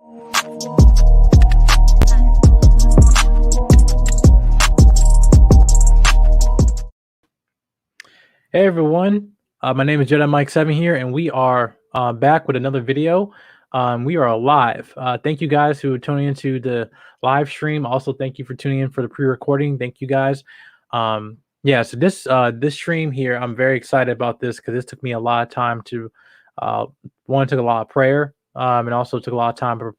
Hey everyone, my name is Jedi Mike 7 here, and we are back with another video. We are live. Thank you guys who are tuning into the live stream. Also, thank you for tuning in for the pre-recording. Thank you guys. Yeah, so this stream here, I'm very excited about this because this took me a lot of time to. One, took a lot of prayer, and also took a lot of time to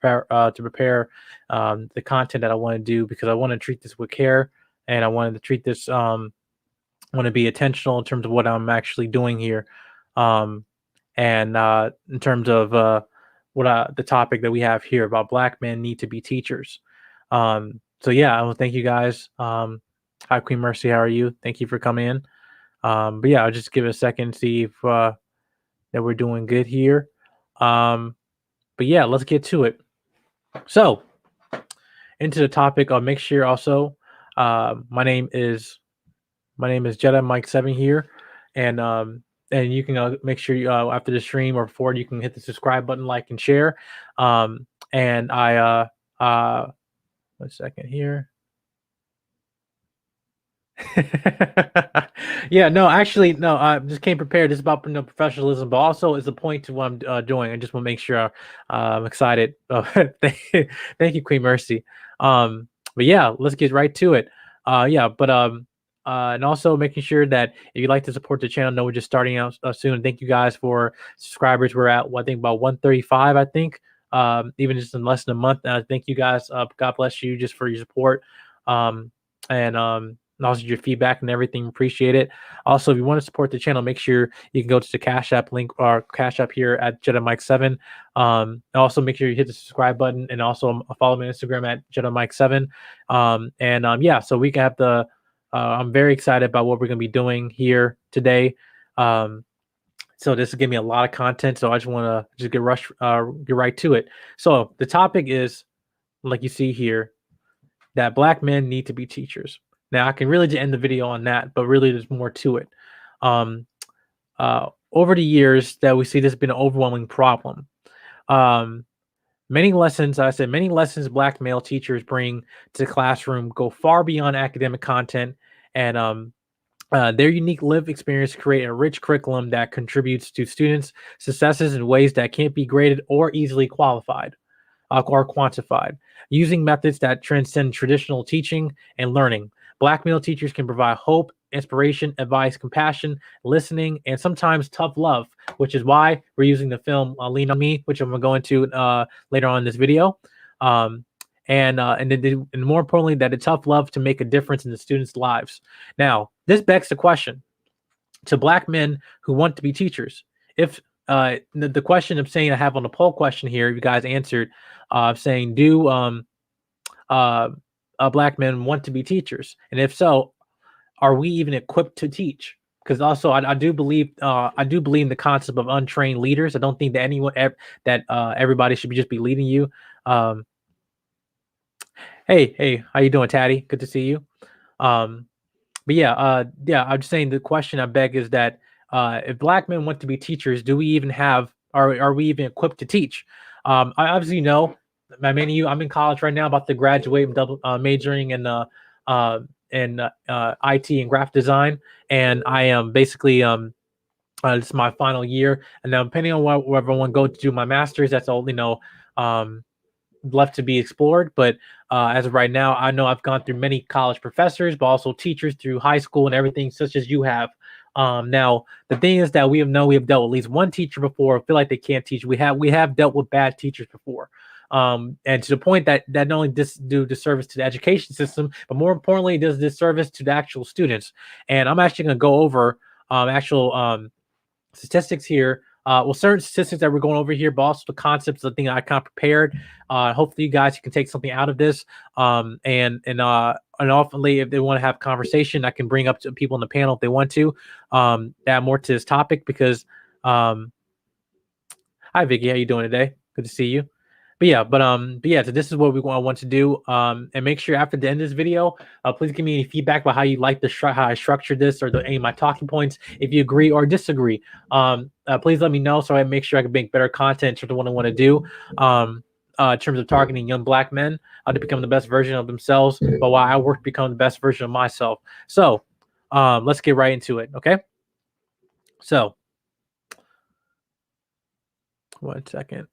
prepare the content that I want to do, because I want to treat this with care, and I wanted to treat this. Want to be intentional in terms of what I'm actually doing here, and in terms of the topic that we have here about Black men need to be teachers. So yeah, I want to thank you guys. Hi, Queen Mercy, how are you? Thank you for coming in. But yeah, I'll just give it a second to see if that we're doing good here. But yeah, let's get to it. So into the topic, I'll make sure also my name is Jedi Mike 7 here, and you can make sure you after the stream or before, you can hit the subscribe button, like, and share. And I 1 second here. Yeah, no, actually, no, I just came prepared. It's about professionalism, but also it's a point to what I'm doing. I just want to make sure I'm excited. Thank you, Queen Mercy. But yeah, let's get right to it. And also making sure that if you'd like to support the channel, know we're just starting out soon. Thank you guys for subscribers. We're at, I think, about 135, I think, even just in less than a month. Thank you guys. God bless you just for your support. And also your feedback and everything. Appreciate it. Also, if you want to support the channel, make sure you can go to the Cash App link, or Cash App here at Jedi Mike 7. Also make sure you hit the subscribe button, and also follow me on Instagram at Jedi Mike 7. Yeah, so we can have the. I'm very excited about what we're going to be doing here today. So this is giving me a lot of content. So I just want to just get right to it. So the topic is, like you see here, that Black men need to be teachers. Now, I can really just end the video on that, but really there's more to it. Over the years that we see, this has been an overwhelming problem. Many lessons Black male teachers bring to the classroom go far beyond academic content, and their unique lived experience create a rich curriculum that contributes to students' successes in ways that can't be graded or easily qualified or quantified. Using methods that transcend traditional teaching and learning, Black male teachers can provide hope, inspiration, advice, compassion, listening, and sometimes tough love, which is why we're using the film Lean on Me, which I'm going to go into later on in this video. And more importantly, that it's tough love to make a difference in the students' lives. Now, this begs the question to Black men who want to be teachers. If the question I'm saying I have on the poll question here, you guys answered, saying, do Black men want to be teachers? And if so, are we even equipped to teach? Because also, I do believe in the concept of untrained leaders. I don't think that everybody should just be leading you. Hey, how you doing, Tatty? Good to see you. But yeah, I'm just saying the question I beg is that if Black men want to be teachers, do we even are we even equipped to teach? I obviously know. Many of you, I'm in college right now, about to graduate, majoring in IT and graphic design, and I am basically this is my final year, and now depending on wherever I want to go to do my master's, that's all left to be explored. But as of right now, I know I've gone through many college professors, but also teachers through high school and everything, such as you have. Now the thing is that we have dealt with at least one teacher before feel like they can't teach. We have dealt with bad teachers before. And to the point that not only do disservice to the education system, but more importantly, it does disservice to the actual students. And I'm actually going to go over actual statistics here. Certain statistics that we're going over here, but also the concepts, the thing I kind of prepared. Hopefully, you guys can take something out of this. And ultimately, if they want to have conversation, I can bring up to people in the panel if they want to add more to this topic. Because, hi Vicky, how you doing today? Good to see you. But yeah, so this is what we want to do. And make sure after the end of this video, please give me any feedback about how you like how I structured this, or any of my talking points. If you agree or disagree, please let me know so I make sure I can make better content for the one I want to do. in terms of targeting young black men to become the best version of themselves, but while I work to become the best version of myself. So let's get right into it. Okay. So 1 second.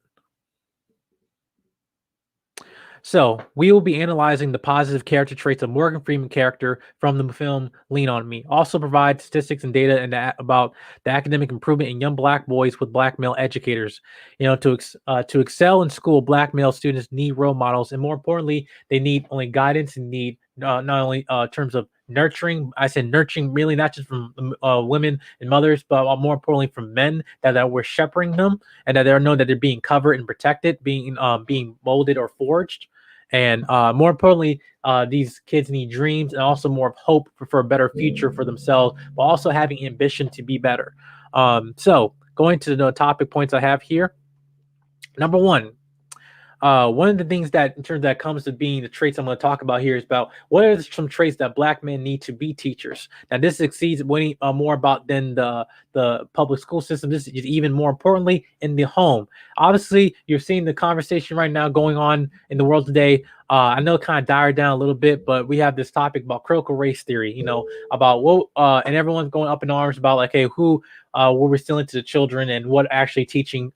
So we will be analyzing the positive character traits of Morgan Freeman character from the film Lean on Me. Also provide statistics and data about the academic improvement in young black boys with black male educators. You know, to excel in school, black male students need role models, and more importantly, they need only guidance and need not only in terms of nurturing. I said nurturing, really not just from women and mothers, but more importantly from men that we're shepherding them and that they know that they're being covered and protected, being molded or forged. And more importantly, these kids need dreams and also more of hope for a better future for themselves, but also having ambition to be better. So going to the topic points I have here. Number one of the things that in terms that comes to being the traits I'm going to talk about here is about what are some traits that black men need to be teachers. Now this exceeds way more about than the public school system. This is even more importantly in the home. Obviously, you're seeing the conversation right now going on in the world today. I know it kind of died down a little bit, but we have this topic about critical race theory. You know, about what and everyone's going up in arms about like, hey, who were we stealing to the children and what actually teaching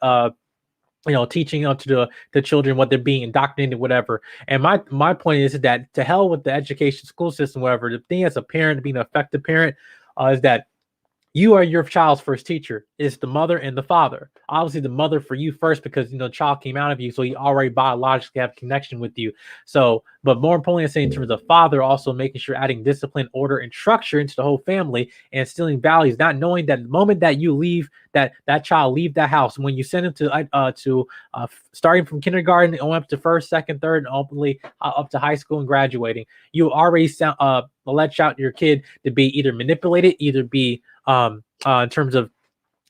teaching to the children what they're being indoctrinated, whatever. And my point is that to hell with the education school system, whatever. The thing as a parent, being an effective parent, is that you are your child's first teacher. It's the mother and the father. Obviously, the mother for you first because the child came out of you, so he already biologically have a connection with you. So, but more importantly, I'm saying in terms of father, also making sure adding discipline, order, and structure into the whole family and instilling values. Not knowing that the moment that you leave, that child leave that house, when you send him to starting from kindergarten on up to first, second, third, and ultimately up to high school and graduating, you already let out your kid to be either manipulated, either be in terms of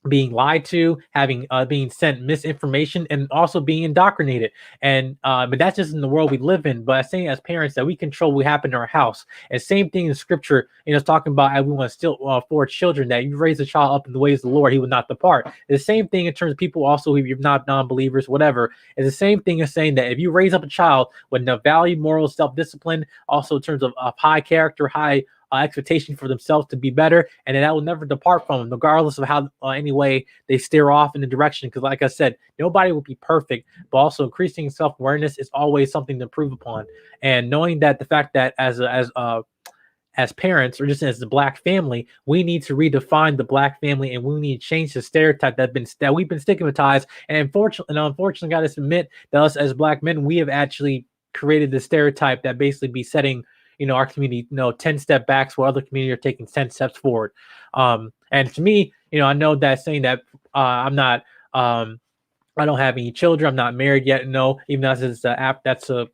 being lied to, having being sent misinformation, and also being indoctrinated. And but that's just in the world we live in. But saying as parents that we control what happen in our house. And same thing in scripture, it's talking about how we want to still for children that you raise a child up in the ways of the Lord, he would not depart. The same thing in terms of people also if you're not non-believers, whatever. It's the same thing as saying that if you raise up a child with no value, moral, self-discipline, also in terms of high character, high expectation for themselves to be better, and that will never depart from them, regardless of how any way they steer off in the direction. Because, like I said, nobody will be perfect, but also increasing self-awareness is always something to improve upon. And knowing that the fact that as parents or just as the black family, we need to redefine the black family and we need to change the stereotype that we've been stigmatized. And unfortunately, got to admit that us as black men, we have actually created the stereotype that basically be setting our community 10 step backs where other community are taking 10 steps forward. And to me, I know that saying that I'm not I don't have any children, I'm not married yet, no, even though it's an app that's a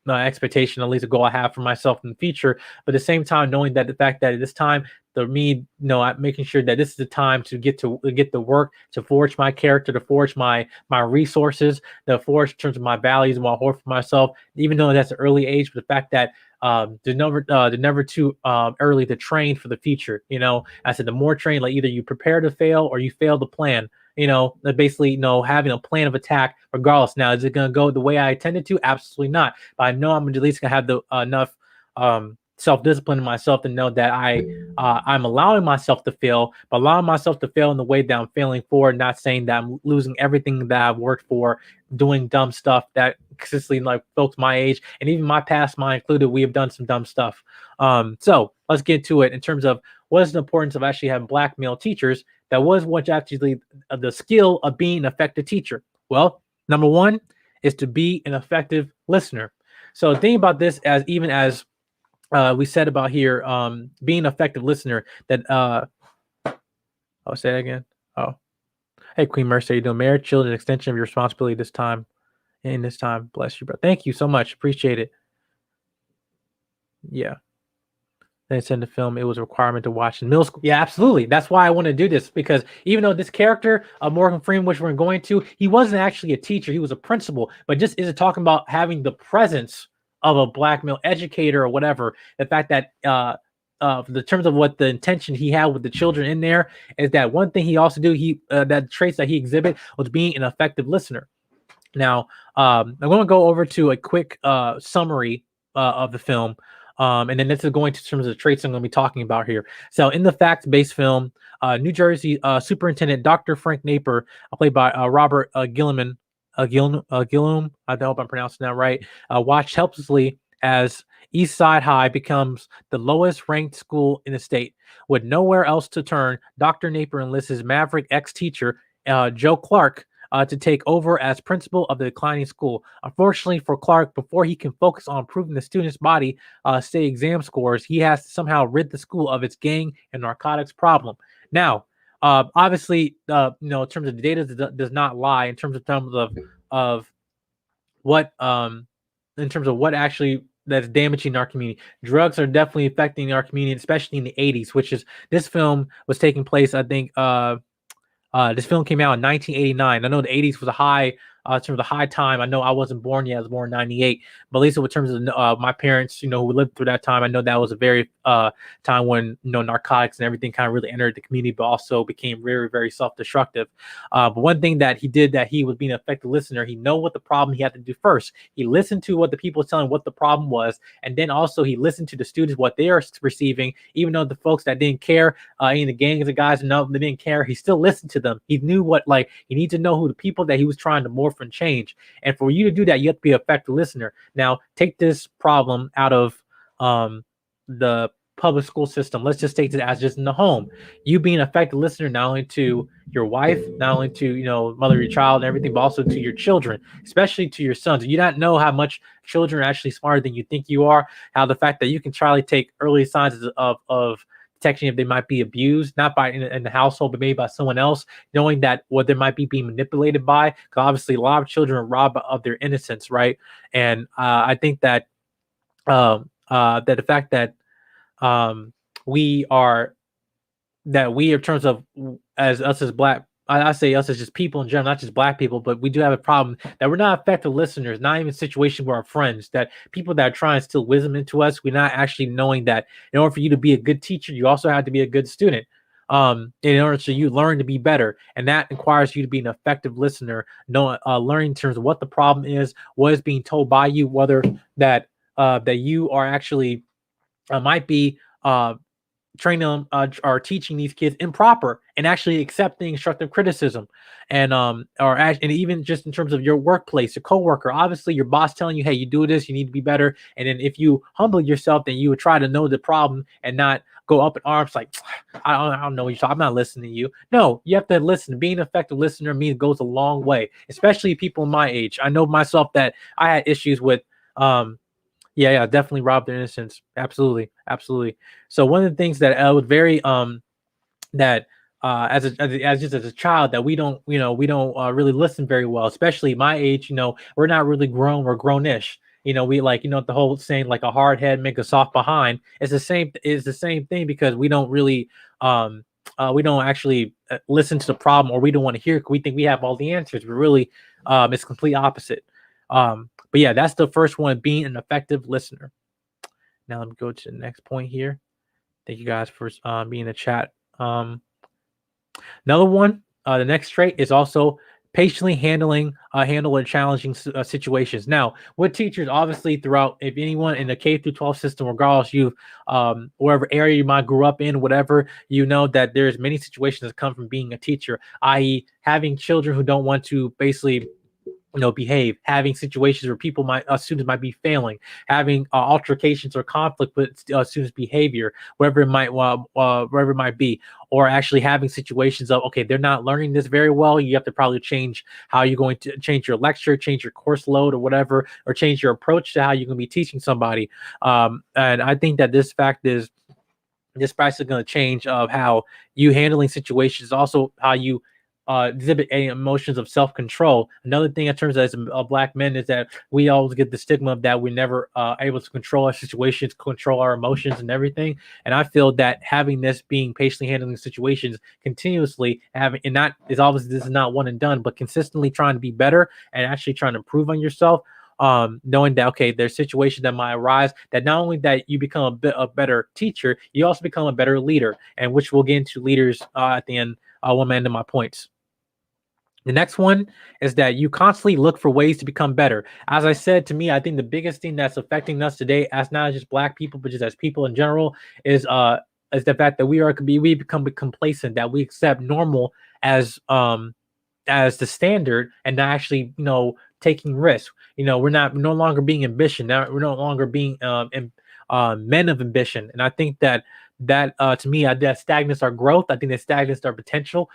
expectation, at least a goal I have for myself in the future. But at the same time, knowing that the fact that at this time, making sure that this is the time to get the work to forge my character, to forge my resources, to forge in terms of my values and what I hold for myself. Even though that's an early age, but the fact that they're never too early to train for the future. I said the more train, like either you prepare to fail or you fail to plan. Basically, having a plan of attack regardless. Now, is it going to go the way I intended to? Absolutely not. But I know I'm at least going to have the enough self-discipline in myself to know that I'm allowing myself to fail, but allowing myself to fail in the way that I'm failing forward, not saying that I'm losing everything that I've worked for, doing dumb stuff that consistently like folks my age and even my past, mine included, we have done some dumb stuff. So let's get to it in terms of what is the importance of actually having black male teachers. That was what actually the skill of being an effective teacher. Well, number one is to be an effective listener. So think about this as even as we said about here, being an effective listener. That I'll say that again. Oh, hey Queen Mercy, you doing? Marriage, children, extension of your responsibility this time. In this time, bless you, bro. Thank you so much. Appreciate it. Yeah. They said in the film it was a requirement to watch in middle school. Yeah, absolutely. That's why I want to do this, because even though this character of Morgan Freeman, which we're going to, he wasn't actually a teacher, he was a principal, but just isn't talking about having the presence of a black male educator or whatever. The fact that the terms of what the intention he had with the children in there is that one thing he also do, that traits that he exhibit was being an effective listener. Now, I'm going to go over to a quick summary of the film, and then this is going to terms of the traits I'm going to be talking about here. So, in the fact-based film, New Jersey Superintendent Dr. Frank Naper, played by Robert Gillum, I hope I'm pronouncing that right, watched helplessly as East Side High becomes the lowest-ranked school in the state. With nowhere else to turn, Dr. Naper enlists his maverick ex-teacher, Joe Clark, to take over as principal of the declining school. Unfortunately for Clark, before he can focus on improving the students' body state exam scores, he has to somehow rid the school of its gang and narcotics problem. Now, obviously, in terms of the data does not lie in terms of what in terms of what actually that's damaging our community. Drugs are definitely affecting our community, especially in the 80s, which is this film was taking place, I think, this film came out in 1989. I know the 80s was a high, in terms of the high time. I know I wasn't born yet; I was born in '98. But at least in terms of my parents, who lived through that time, I know that was a very time when narcotics and everything kind of really entered the community, but also became very, very self-destructive. But one thing that he did, that he was being an effective listener. He know what the problem he had to do first. He listened to what the people were telling what the problem was, and then also he listened to the students what they are receiving. Even though the folks that didn't care, any of the gangs of guys, no, they didn't care. He still listened to them. He knew what, like, he needed to know who the people that he was trying to morph and change. And for you to do that, you have to be an effective listener. Now, take this problem out of the public school system. Let's just take it as just in the home. You being an effective listener, not only to your wife, not only to mother of your child and everything, but also to your children, especially to your sons. You not know how much children are actually smarter than you think you are. How the fact that you can try to take early signs of detection if they might be abused, not by in the household, but maybe by someone else, knowing that what they might be being manipulated by. Because obviously, a lot of children are robbed of their innocence, right? And I think that that the fact that um, we are in terms of as us as black, I say us as just people in general, not just black people, but we do have a problem that we're not effective listeners, not even situations where our friends, that people that are trying to instill wisdom into us, we're not actually knowing that in order for you to be a good teacher, you also have to be a good student. In order to you learn to be better, and that requires you to be an effective listener, knowing, learning in terms of what the problem is, what is being told by you, whether that you are actually might be training them or teaching these kids improper, and actually accepting constructive criticism, and even just in terms of your workplace, your coworker, obviously your boss telling you, hey, you do this, you need to be better. And then if you humble yourself, then you would try to know the problem and not go up in arms like, I don't know what you're talking, I'm not listening to you. No, you have to listen. Being an effective listener means it goes a long way, especially people my age. I know myself that I had issues with yeah, definitely robbed their innocence. Absolutely, absolutely. So one of the things that was very that as a child, that we don't really listen very well, especially my age. We're not really grown. We're grownish. We like the whole saying, like a hard head make a soft behind. It's the same thing, because we don't actually listen to the problem, or we don't want to hear it. We think we have all the answers, but really it's complete opposite. But yeah, that's the first one, being an effective listener. Now let me go to the next point here. Thank you guys for being in the chat. Another one, the next trait is also patiently handle challenging situations. Now, with teachers, obviously, throughout, if anyone in the K through 12 system, regardless you wherever area you might grew up in, whatever, that there's many situations that come from being a teacher, i.e., having children who don't want to basically behave, having situations where students might be failing, having altercations or conflict with students' behavior, wherever it might be, or actually having situations of, okay, they're not learning this very well. You have to probably change how you're going to change your lecture, change your course load, or whatever, or change your approach to how you're going to be teaching somebody. And I think that this price is going to change of how you handling situations, also how you exhibit any emotions of self-control. Another thing in terms of as a black men is that we always get the stigma of that we're never able to control our situations, control our emotions and everything. And I feel that having this, being patiently handling situations continuously, having, and not is obviously, this is not one and done, but consistently trying to be better and actually trying to improve on yourself. Knowing that, okay, there's situations that might arise, that not only that you become a better teacher, you also become a better leader, and which we'll get into leaders at the end when I'm ending my points. The next one is that you constantly look for ways to become better. As I said, to me, I think the biggest thing that's affecting us today, as not just Black people, but just as people in general, is the fact that we become complacent, that we accept normal as the standard and not actually, taking risks. We're no longer being ambition. Now we're no longer being men of ambition. And I think that to me, that stagnates our growth. I think that stagnates our potential.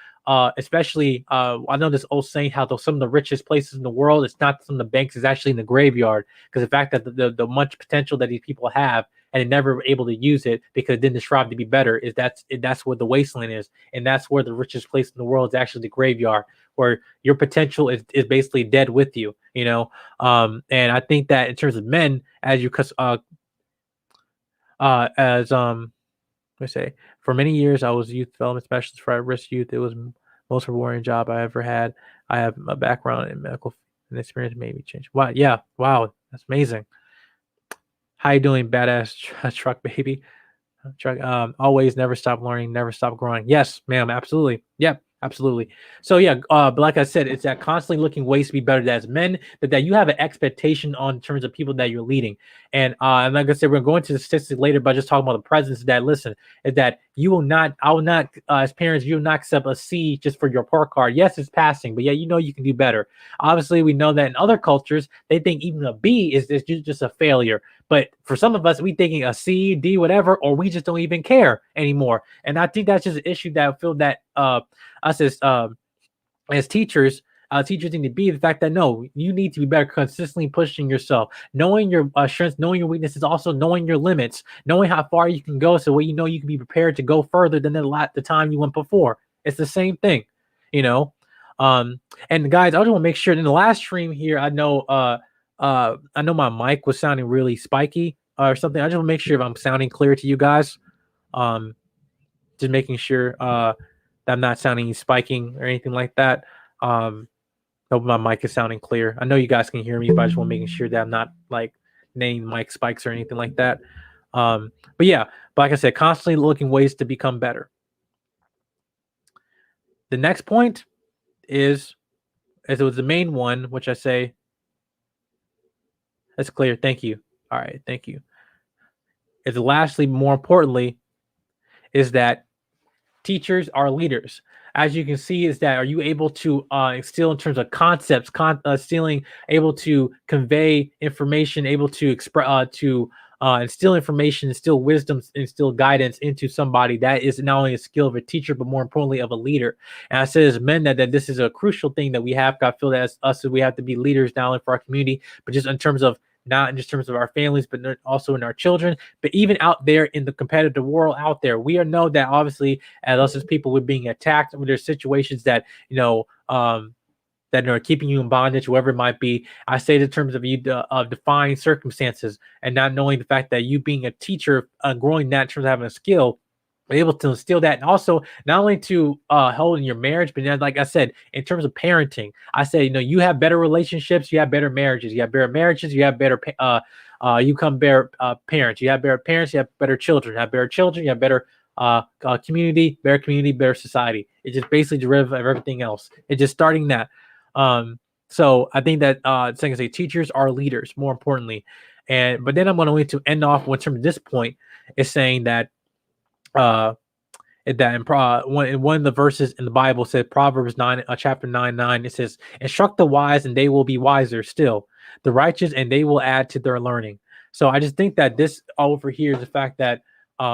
Especially, I know this old saying how some of the richest places in the world, it's not some of the banks, it's actually in the graveyard. Because the fact that the much potential that these people have and they never were able to use it because it didn't strive to be better, that's where the wasteland is, and that's where the richest place in the world is actually the graveyard, where your potential is basically dead with you. And I think that in terms of men, as you as let me say, for many years I was youth development specialist for at-risk youth. It was most rewarding job I ever had. I have a background in medical and experience made me change. Wow, yeah, wow, that's amazing. How you doing, badass truck baby? Always never stop learning, never stop growing. Yes, ma'am, absolutely. Yep, absolutely. So yeah, but like I said, it's that constantly looking ways to be better as men, that you have an expectation on terms of people that you're leading. And like I said, we're going to the statistics later, but just talking about the presence that listen, is that I will not, as parents, you will not accept a C just for your report card. Yes, it's passing, but yeah, you can do better. Obviously, we know that in other cultures, they think even a B is just a failure. But for some of us, we thinking a C, D, whatever, or we just don't even care anymore. And I think that's just an issue that I feel that us as teachers, teachers need to be the fact that no, you need to be better, consistently pushing yourself, knowing your strengths, knowing your weaknesses, also knowing your limits, knowing how far you can go, so you can be prepared to go further than the time you went before. It's the same thing, you know. And guys, I just want to make sure in the last stream here, I know my mic was sounding really spiky or something. I just want to make sure if I'm sounding clear to you guys. Um, just making sure that I'm not sounding spiking or anything like that. Hope my mic is sounding clear. I know you guys can hear me, but I just want making sure that I'm not like naming mic spikes or anything like that. But yeah, but like I said, constantly looking ways to become better. The next point is, as it was the main one, which I say, that's clear. Thank you. All right, thank you. Is lastly, more importantly, is that teachers are leaders. As you can see, is that are you able to instill in terms of concepts, able to convey information, able to express, to instill information, instill wisdom, instill guidance into somebody. That is not only a skill of a teacher, but more importantly of a leader. And I say as men that this is a crucial thing that we have. I feel that as us, we have to be leaders not only for our community, but just in terms of not in just terms of our families, but also in our children, but even out there in the competitive world out there. We know that obviously as us as people, we're being attacked. There's situations that, that are keeping you in bondage, whoever it might be. I say in terms of you defying circumstances and not knowing the fact that you being a teacher, growing that in terms of having a skill, able to instill that, and also not only to hold in your marriage, but then, like I said, in terms of parenting, I say, you have better relationships, you have better marriages, you have better marriages, you have better you come better parents, you have better parents, you have better children, you have better children, you have better community, better society. It's just basically derivative of everything else. It's just starting that. So I think that saying say teachers are leaders, more importantly, but then I'm going to end off in terms of this point is saying that in one of the verses in the Bible said Proverbs 9, chapter 9:9, it says, "Instruct the wise, and they will be wiser still; the righteous, and they will add to their learning." So I just think that this over here is the fact that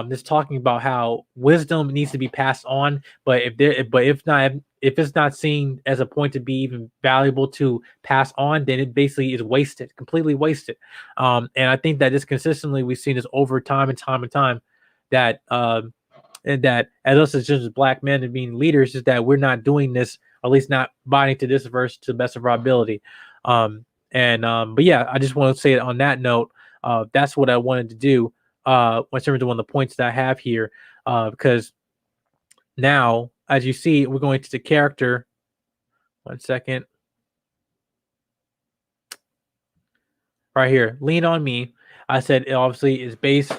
this talking about how wisdom needs to be passed on, but if it's not seen as a point to be even valuable to pass on, then it basically is wasted, completely wasted. And I think that this consistently we've seen this over time and time and time that. And that as us as just Black men and being leaders is that we're not doing this, or at least not buying to this verse to the best of our ability. But yeah, I just want to say it on that note. That's what I wanted to do in terms of one of the points that I have here, because now, as you see, we're going to the character. 1 second. Right here, lean on me. I said it obviously is based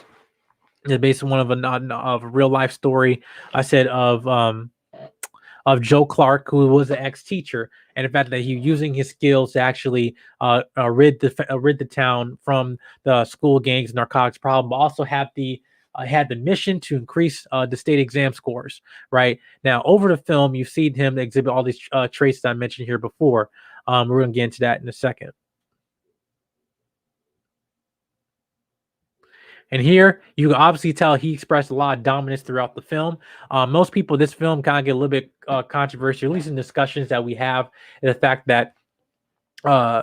on one of a real life story. I said of of Joe Clark, who was an ex-teacher, and the fact that he using his skills to actually rid the town from the school gangs narcotics problem, but also have the had the mission to increase the state exam scores. Right now, over the film, you've seen him exhibit all these traits that I mentioned here before. We're going to get into that in a second. And here, you can obviously tell he expressed a lot of dominance throughout the film. Most people, this film kind of get a little bit controversial, at least in discussions that we have, the fact that uh,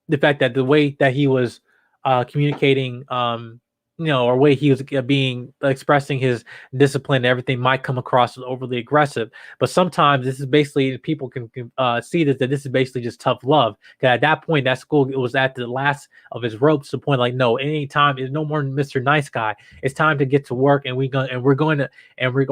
the way that he was communicating, or way he was being expressing his discipline and everything might come across as overly aggressive. But sometimes this is basically people can see that this is basically just tough love. Because at that point, that school was at the last of his ropes. To the point like, no, any time is no more Mr. Nice Guy. It's time to get to work, and we're going and we're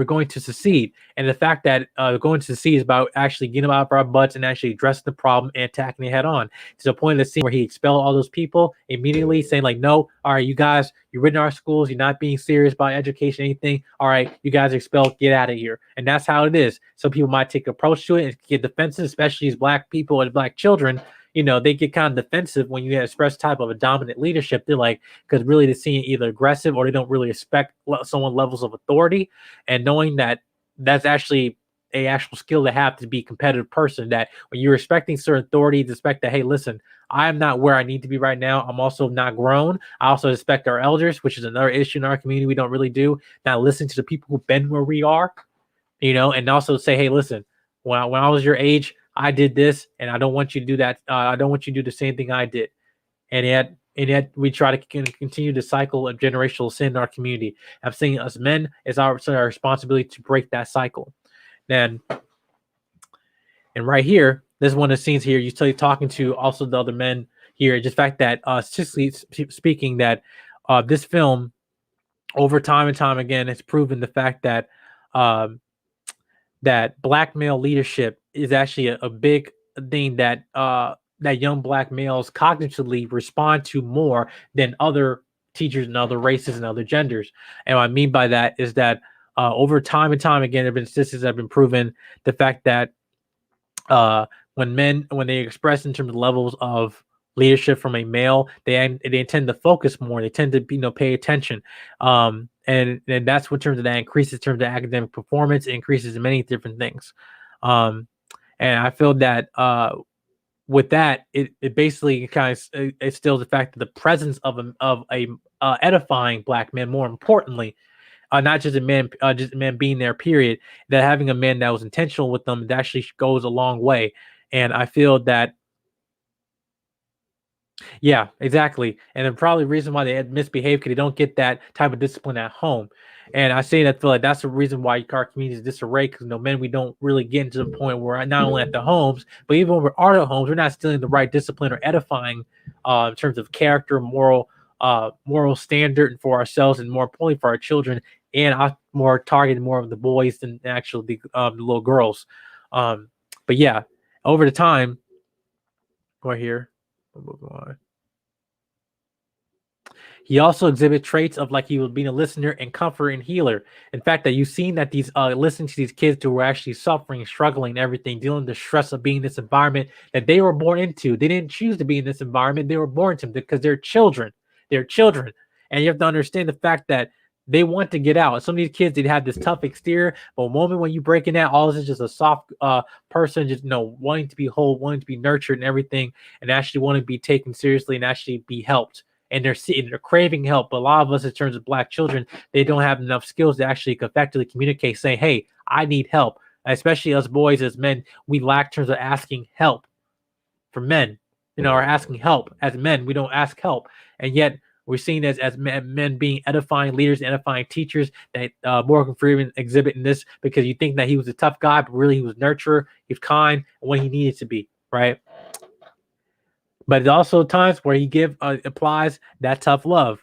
going to succeed. And the fact that going to succeed is about actually getting out of our butts and actually addressing the problem and attacking it head on. To the point of the scene where he expelled all those people immediately, saying like, "No, all right, you guys, you're in our schools, you're not being serious about education, anything. All right, you guys are expelled, get out of here." And that's how it is. Some people might take approach to it and get defensive, especially as black people and black children. They get kind of defensive when you express type of a dominant leadership. They're like, because really they're seeing either aggressive or they don't really respect someone levels of authority, and knowing that that's actually a actual skill to have to be a competitive person. That when you're respecting certain authority, respect that, hey, listen, I'm not where I need to be right now. I'm also not grown. I also respect our elders, which is another issue in our community we don't really do. Not listening to the people who've been where we are, and also say, hey, listen, when I was your age, I did this, and I don't want you to do that. I don't want you to do the same thing I did. And yet we try to continue the cycle of generational sin in our community. I'm saying us men, it's our responsibility to break that cycle. And right here, this is one of the scenes here. You still talking to also the other men here. Just the fact that statistically speaking, that this film over time and time again has proven the fact that um, that black male leadership is actually a big thing that that young black males cognitively respond to more than other teachers and other races and other genders. And what I mean by that is that over time and time again, there have been statistics that have been proven the fact that when they express in terms of levels of leadership from a male, they tend to focus more. They tend to pay attention, and that's what terms of that increases in terms of academic performance. It increases in many different things, and I feel that with that, it basically kind of instills the fact that the presence of a edifying black man, more importantly, not just a man being there, period, that having a man that was intentional with them, that actually goes a long way. And I feel that, yeah, exactly. And then probably the reason why they had misbehaved because they don't get that type of discipline at home. And I say that, feel like that's the reason why our community is disarray, because men, we don't really get into the point where not only at the homes, but even when we're at the homes, we're not instilling the right discipline or edifying in terms of character, moral standard for ourselves, and more importantly for our children, and more targeted more of the boys than actually the little girls. But yeah, over the time, right here. He also exhibits traits of like he was being a listener and comforter and healer. In fact, that you've seen that these listening to these kids who were actually suffering, struggling, everything, dealing with the stress of being in this environment that they were born into. They didn't choose to be in this environment. They were born to because they're children. They're children. And you have to understand the fact that they want to get out. Some of these kids, they have this tough exterior, but a moment when you break in that, all this is just a soft person, just wanting to be whole, wanting to be nurtured and everything, and actually wanting to be taken seriously and actually be helped. And they're craving help. But a lot of us, in terms of black children, they don't have enough skills to actually effectively communicate, saying, "Hey, I need help." Especially us boys, as men, we lack in terms of asking help. For men, or asking help as men, we don't ask help, and yet we're seen as men being edifying leaders, edifying teachers. That Morgan Freeman exhibit in this, because you think that he was a tough guy, but really he was nurturer, he was kind when he needed to be, right? But there's also times where he applies that tough love.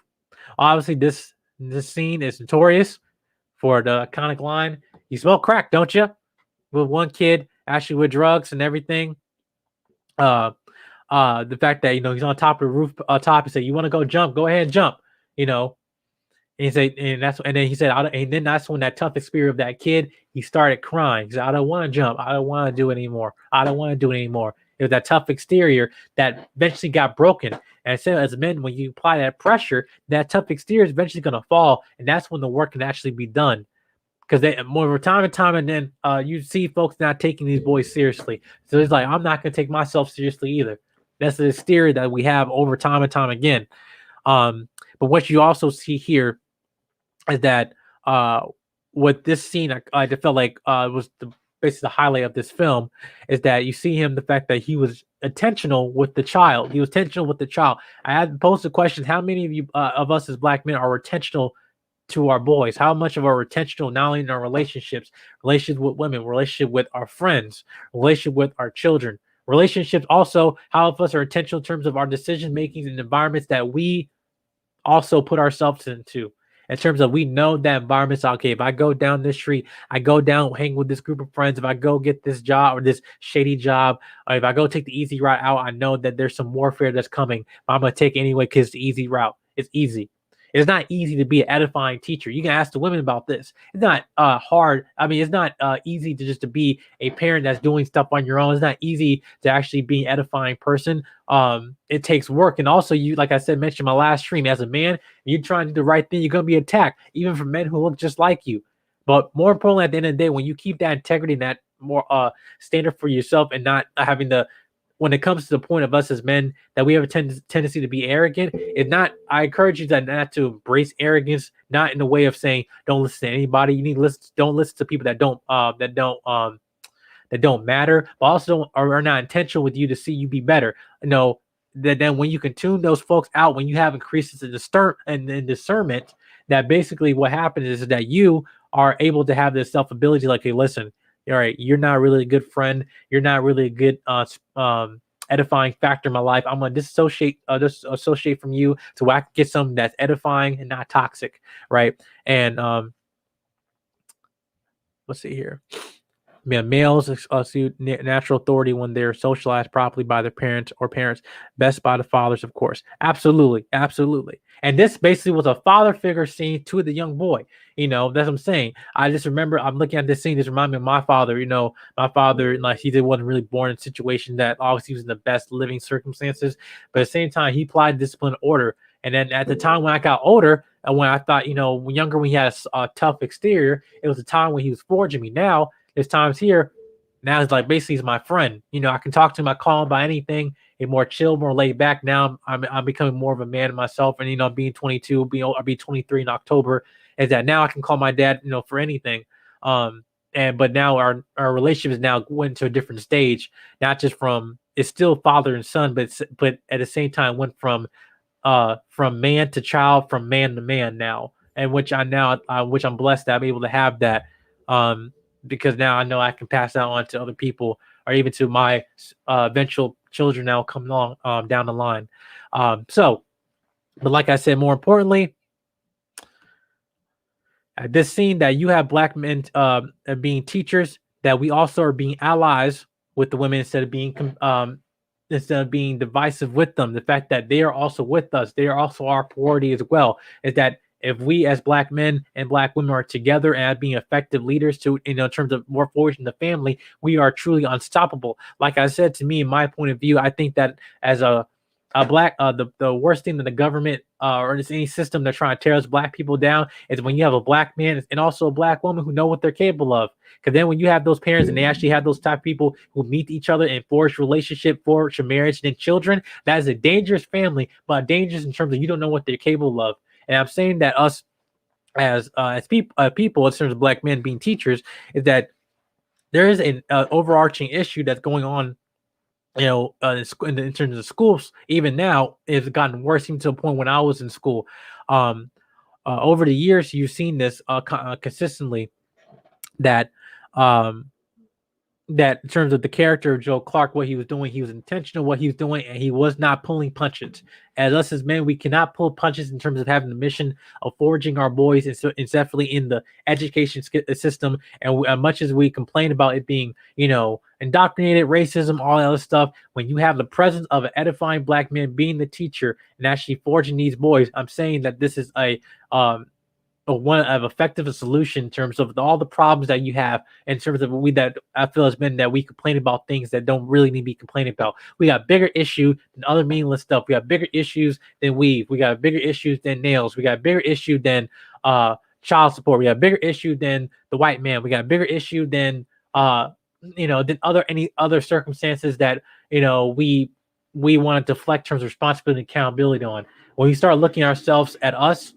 Obviously, this scene is notorious for the iconic line, "You smell crack, don't you?" With one kid actually with drugs and everything. The fact that he's on top of the roof, top, and say, "You want to go jump? Go ahead and jump," you know. And he said, and then he said, and then that's when that tough experience of that kid, he started crying. He said, I don't want to jump. I don't want to do it anymore. I don't want to do it anymore. It was that tough exterior that eventually got broken. And so as men, when you apply that pressure, that tough exterior is eventually going to fall. And that's when the work can actually be done. Because they more time and time, and then you see folks not taking these boys seriously. So it's like, I'm not going to take myself seriously either. That's the exterior that we have over time and time again. But what you also see here is that with this scene, I felt like was basically the highlight of this film, is that you see him, the fact that he was intentional with the child. He was intentional with the child. I had posed the question: how many of you of us as black men are intentional to our boys? How much of our intentional, not only in our relationships, relationships with women, relationship with our friends, relationship with our children, relationships also, how of us are intentional in terms of our decision making and environments that we also put ourselves into, in terms of we know that environment's okay. If I go down this street, I go down, hang with this group of friends, if I go get this job or this shady job, or if I go take the easy route out, I know that there's some warfare that's coming, but I'm going to take it anyway because it's the easy route. It's easy. It's not easy to be an edifying teacher. You can ask the women about this. It's not hard. I mean, it's not easy to just to be a parent that's doing stuff on your own. It's not easy to actually be an edifying person. It takes work. And also, you, like I said, mentioned my last stream, as a man, you're trying to do the right thing, you're going to be attacked, even from men who look just like you. But more importantly, at the end of the day, when you keep that integrity and that more standard for yourself, and not having the, when it comes to the point of us as men that we have a tendency to be arrogant, it's not, I encourage you that not to embrace arrogance, not in the way of saying don't listen to anybody. You need to listen, don't listen to people that don't matter, but also are not intentional with you to see you be better. That then when you can tune those folks out, when you have increases in discernment, that basically what happens is that you are able to have this self-ability, like, hey, listen, all right, you're not really a good friend. You're not really a good edifying factor in my life. I'm gonna disassociate from you so I can get something that's edifying and not toxic, right? And let's see here. Yeah, males see natural authority when they're socialized properly by their parents, or parents best by the fathers, of course. Absolutely, absolutely. And this basically was a father figure scene to the young boy. That's what I'm saying. I just remember, I'm looking at this scene. This reminds me of my father. My father, like, he wasn't really born in a situation that obviously was in the best living circumstances, but at the same time, he applied discipline and order. And then at the time when I got older, and when I thought, when younger, when he had a tough exterior, it was a time when he was forging me. Now there's times here, now it's like basically he's my friend. I can talk to him, I call him about anything. He's more chill, more laid back. Now I'm becoming more of a man myself, and being 22, I'll be 23 in October, is that now I can call my dad, for anything. But now our relationship is now went to a different stage, not just from, it's still father and son, but at the same time went from man to child, from man to man now, and which I'm blessed that I'm able to have that. Because now I know I can pass that on to other people, or even to my eventual children now coming along down the line. But like I said, more importantly, this scene that you have black men being teachers, that we also are being allies with the women instead of being divisive with them. The fact that they are also with us, they are also our priority as well, is that if we as black men and black women are together and being effective leaders to, in terms of more forward in the family, we are truly unstoppable. Like I said, to me, in my point of view, I think that as a black, the worst thing that the government or just any system that's trying to tear us black people down is when you have a black man and also a black woman who know what they're capable of. Because then when you have those parents and they actually have those type of people who meet each other and forge relationship, forge a marriage, and then children, that is a dangerous family, but dangerous in terms of you don't know what they're capable of. And I'm saying that us as people, in terms of black men being teachers, is that there is an overarching issue that's going on. In terms of schools, even now, it's gotten worse, even to a point when I was in school. Over the years, you've seen this consistently, that that in terms of the character of Joe Clark, what he was doing, he was intentional what he was doing, and he was not pulling punches. As us as men, we cannot pull punches in terms of having the mission of forging our boys, and so it's definitely in the education system. And much as we complain about it being, indoctrinated, racism, all that other stuff, when you have the presence of an edifying black man being the teacher and actually forging these boys, I'm saying that this is one of effective solution in terms of all the problems that you have, in terms of we that I feel as men that we complain about things that don't really need to be complaining about. We got bigger issue than other meaningless stuff. We got bigger issues than weave. We got bigger issues than nails. We got a bigger issue than child support. We got a bigger issue than the white man. We got a bigger issue than than any other circumstances that we want to deflect terms of responsibility and accountability on. When we start looking at ourselves at us,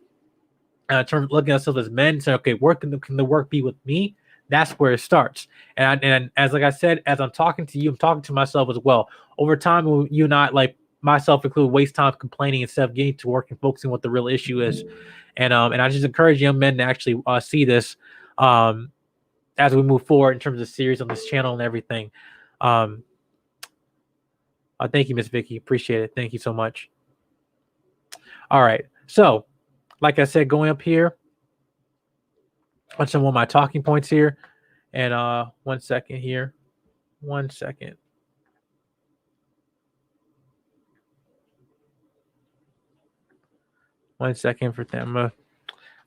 terms looking at ourselves as men, say, okay, can the work be with me? That's where it starts. And as like I said, as I'm talking to you, I'm talking to myself as well. Over time, when you and I, like myself included, waste time complaining instead of getting to work and focusing on what the real issue is. And I just encourage young men to actually see this as we move forward in terms of series on this channel and everything. Thank you, Miss Vicky. Appreciate it. Thank you so much. All right. So, like I said, going up here on some of my talking points here. And 1 second here. 1 second. One second for them. I'm going to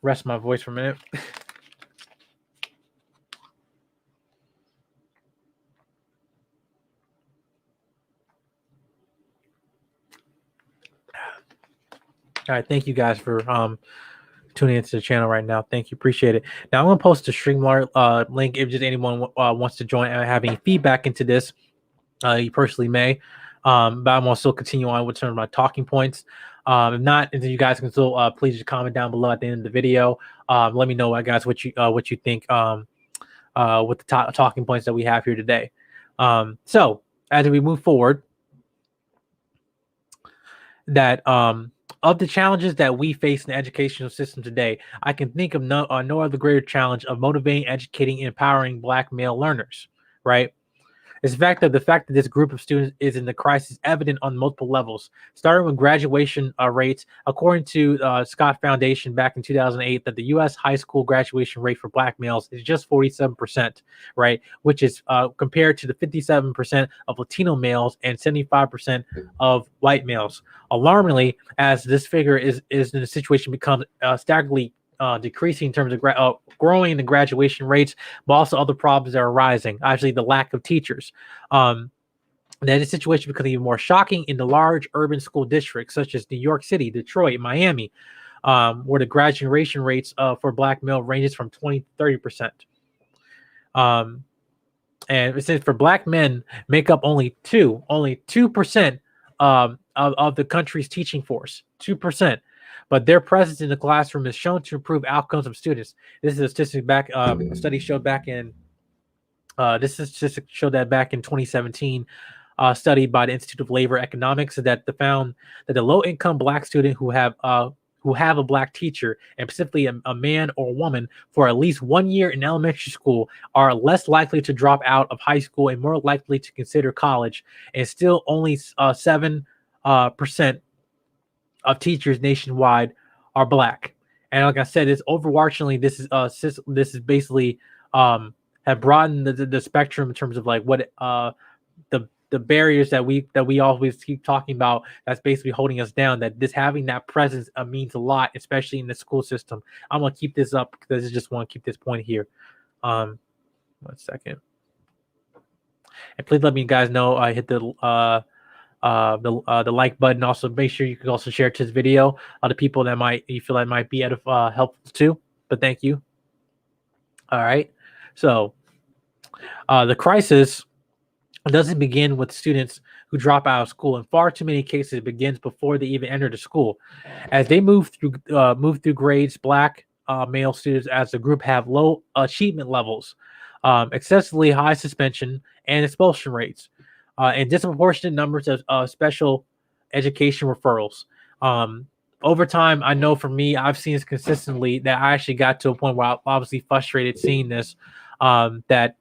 rest my voice for a minute. All right, thank you guys for tuning into the channel right now. Thank you, appreciate it. Now I'm gonna post the Streamyard link if just anyone wants to join and have any feedback into this. You personally may, but I'm gonna still continue on with some of my talking points. If not, and then you guys can still please just comment down below at the end of the video. Let me know, guys, what you think with the talking points that we have here today. So as we move forward, that of the challenges that we face in the educational system today, I can think of no other greater challenge of motivating, educating, and empowering Black male learners, right? It's the fact that this group of students is in the crisis evident on multiple levels, starting with graduation rates. According to Scott Foundation back in 2008, that the U.S. high school graduation rate for Black males is just 47%, right? Which is compared to the 57% of Latino males and 75% of white males. Alarmingly, as this figure is in a situation becomes staggeringly decreasing in terms of growing the graduation rates, but also other problems that are arising. Actually, the lack of teachers. Then the situation becomes even more shocking in the large urban school districts such as New York City, Detroit, Miami, where the graduation rates for Black male ranges from 20 to 30%. And since for Black men make up only 2% of the country's teaching force, 2%. But their presence in the classroom is shown to improve outcomes of students. This is a statistic back. A study showed back in. This is statistic showed that back in 2017. Study by the Institute of Labor Economics that found that the low-income Black student who have a Black teacher, and specifically a man or woman, for at least 1 year in elementary school, are less likely to drop out of high school and more likely to consider college. And still, only 7% of teachers nationwide are Black. And like I said, it's overarchingly this is basically have broadened the spectrum in terms of like what the barriers that we always keep talking about, that's basically holding us down. That this having that presence means a lot, especially in the school system. I'm gonna keep this up because I just want to keep this point here. 1 second, and please let me guys know I hit the like button. Also, make sure you can also share to this video. Other people that you feel that might be helpful too. But thank you. All right. So the crisis doesn't begin with students who drop out of school. In far too many cases, it begins before they even enter the school. As they move through grades, Black male students as a group have low achievement levels, excessively high suspension and expulsion rates, and disproportionate numbers of special education referrals. Over time, I know for me, I've seen this consistently, that I actually got to a point where I'm obviously frustrated seeing this, that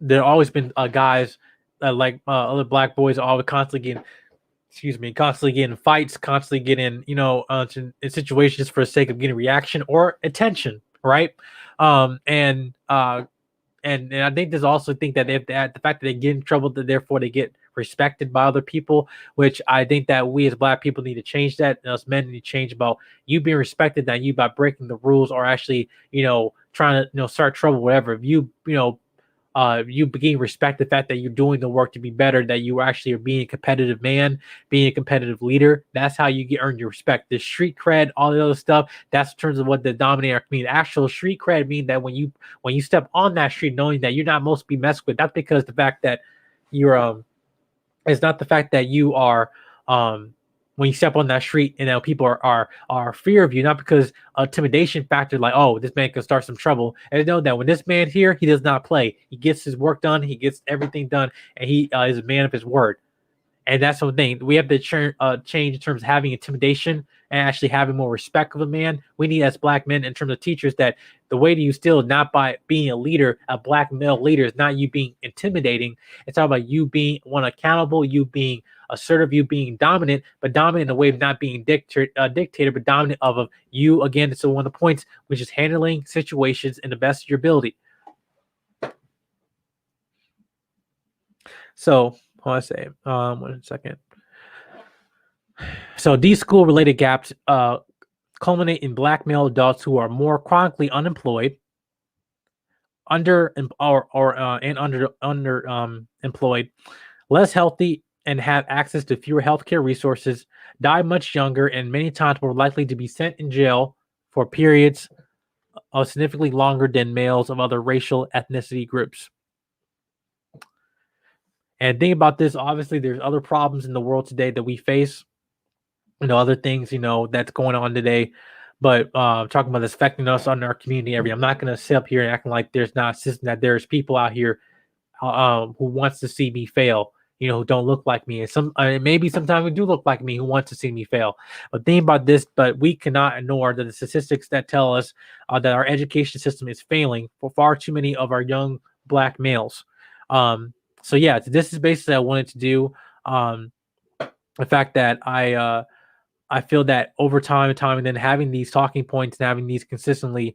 there always been guys like other Black boys are always constantly getting fights, constantly getting, in situations for the sake of getting reaction or attention, right? And I think there's also think that the fact that they get in trouble, that therefore they get respected by other people, which I think that we as Black people need to change that. And us men need to change about you being respected, that you by breaking the rules or actually, trying to, start trouble, whatever. If you begin respect the fact that you're doing the work to be better, that you actually are being a competitive man, being a competitive leader. That's how you earn your respect. The street cred, all the other stuff, that's in terms of what the dominator mean. Actual street cred mean that when you step on that street, knowing that you're not most to be messed with, that's because the fact that you're it's not the fact that you are when you step on that street and people are fear of you, not because intimidation factor, like, oh, this man can start some trouble. And they know that when this man here, he does not play. He gets his work done, he gets everything done, and he is a man of his word. And that's the thing. We have to change in terms of having intimidation and actually having more respect of a man. We need, as Black men, in terms of teachers, that the way to you still, not by being a leader, a Black male leader, is not you being intimidating. It's all about you being one accountable, you being assertive, you being dominant, but dominant in a way of not being dictator, but dominant of you. Again, it's one of the points, which is handling situations in the best of your ability. So, I say, 1 second. So these school-related gaps culminate in Black male adults who are more chronically unemployed, employed, less healthy, and have access to fewer healthcare resources, die much younger, and many times more likely to be sent in jail for periods of significantly longer than males of other racial ethnicity groups. And think about this, obviously there's other problems in the world today that we face, other things, that's going on today. But talking about this affecting us on our community area, I'm not going to sit up here and acting like there's not a system, that there's people out here who wants to see me fail, who don't look like me. And maybe sometimes we do look like me, who wants to see me fail. But think about this, but we cannot ignore the statistics that tell us that our education system is failing for far too many of our young Black males. So yeah, this is basically what I wanted to do. The fact that I feel that over time and then having these talking points and having these consistently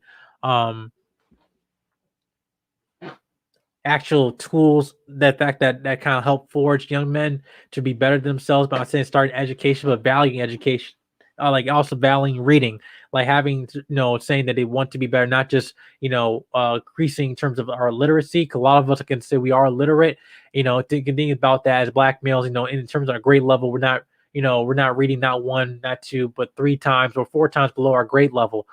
actual tools, that fact that kind of help forge young men to be better than themselves, but I'm saying starting education, but valuing education, like also valuing reading, like having, saying that they want to be better, not just, increasing in terms of our literacy, because a lot of us can say we are illiterate, thinking about that as Black males, in terms of our grade level, we're not reading not one, not two, but 3 times or 4 times below our grade level.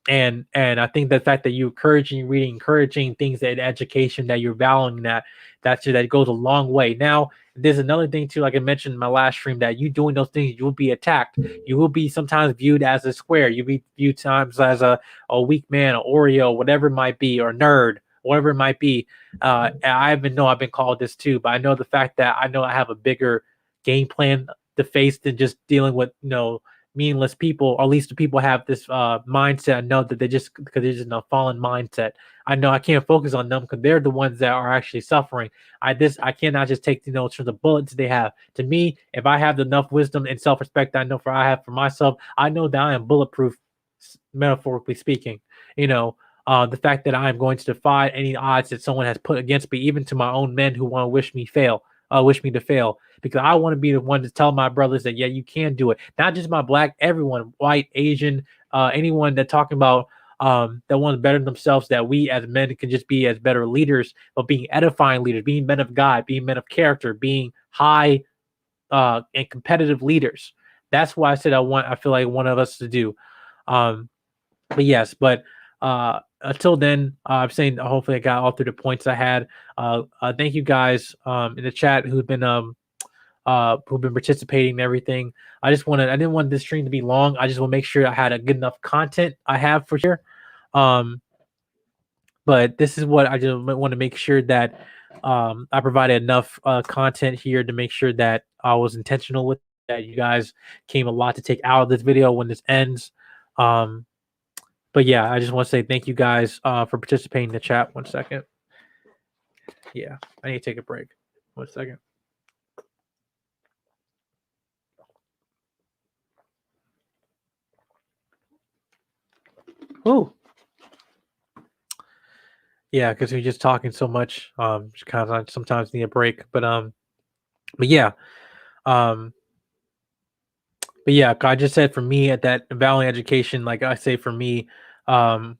And I think the fact that you encouraging things in education, that you're valuing that goes a long way. Now, there's another thing too, like I mentioned in my last stream, that you doing those things, you will be attacked. You will be sometimes viewed as a square. You'll be viewed times as a weak man, or Oreo, whatever it might be, or nerd, whatever it might be. I've been called this too, but I know the fact that I know I have a bigger game plan to face than just dealing with, meaningless people, or at least the people have this mindset. I know that because they're just in a fallen mindset. I know I can't focus on them because they're the ones that are actually suffering. I cannot just take, from the bullets they have. To me, if I have enough wisdom and self-respect that I have for myself, I know that I am bulletproof, metaphorically speaking. The fact that I am going to defy any odds that someone has put against me, even to my own men who want to wish me to fail, because I want to be the one to tell my brothers that, yeah, you can do it. Not just my Black, everyone, white, Asian, anyone that talking about that want to better themselves, that we as men can just be as better leaders, but being edifying leaders, being men of God, being men of character, being high and competitive leaders. That's why I said I feel like one of us to do. But yes, until then, I'm saying hopefully I got all through the points I had. Thank you guys in the chat who've been participating and everything. I didn't want this stream to be long. I just want to make sure I had a good enough content I have for here. But this is what I just want to make sure that I provided enough content here to make sure that I was intentional with that. You guys came a lot to take out of this video when this ends. But yeah, I just want to say thank you guys for participating in the chat. 1 second. Yeah, I need to take a break. 1 second. Oh, yeah, because we're just talking so much. Just kind of sometimes need a break. But But yeah, um, but yeah, I just said for me at that Valley Education, like I say for me, um,